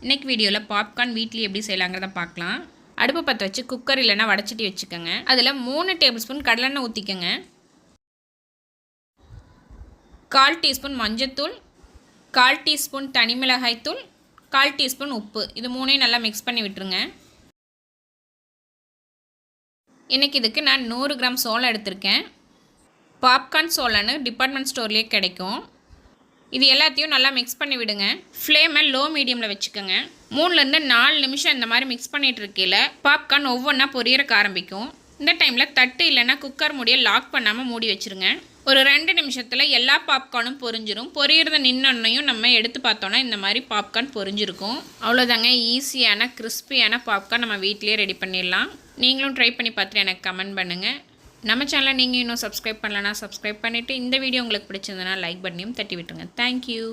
இன்றைக்கி வீடியோவில் பாப்கார்ன் வீட்லேயே எப்படி செய்யலாங்கிறத பார்க்கலாம். அடுப்பு பற்ற வச்சு குக்கர் இல்லைன்னா வடச்சட்டி வச்சுக்கோங்க. அதில் 3 டேபிள் ஸ்பூன் கடலெண்ணெய் ஊற்றிக்கோங்க. 1/4 டீஸ்பூன் மஞ்சத்தூள், 1/4 டீஸ்பூன் தனி மிளகாய் தூள், 1/4 டீஸ்பூன் உப்பு, இது 3ஐயும் நல்லா மிக்ஸ் பண்ணி விட்டுருங்க. இன்றைக்கி இதுக்கு நான் 100 கிராம் சோளம் எடுத்திருக்கேன். பாப்கார்ன் சோளன்னு டிபார்ட்மெண்ட் ஸ்டோர்லேயே கிடைக்கும். இது எல்லாத்தையும் நல்லா மிக்ஸ் பண்ணி விடுங்க. ஃப்ளேமை லோ மீடியமில் வச்சுக்கோங்க. 3லேருந்து 4 நிமிஷம் இந்த மாதிரி மிக்ஸ் பண்ணிகிட்டு இருக்கையில் பாப்கார்ன் ஒவ்வொன்றா பொரியறக்க ஆரம்பிக்கும். இந்த டைமில் தட்டு இல்லைன்னா குக்கர் மூடியை லாக் பண்ணாமல் மூடி வச்சுருங்க. ஒரு 2 நிமிஷத்தில் எல்லா பாப்கார்னும் பொரிஞ்சிரும். பொரியறத நின்னொன்னையும் நம்ம எடுத்து பார்த்தோன்னா இந்த மாதிரி பாப்கார்ன் பொரிஞ்சிருக்கும். அவ்வளோதாங்க, ஈஸியான கிறிஸ்பியான பாப்கார்ன் நம்ம வீட்டிலேயே ரெடி பண்ணிடலாம். நீங்களும் ட்ரை பண்ணி பார்த்துட்டு எனக்கு கமெண்ட் பண்ணுங்கள். நம்ம சேனலை நீங்கள் இன்னும் சப்ஸ்கிரைப் பண்ணலன்னா சப்ஸ்கிரைப் பண்ணிவிட்டு இந்த வீடியோ உங்களுக்கு பிடிச்சிருந்தனா லைக் பட்டனையும் தட்டி விட்டுருங்க. தேங்க்யூ.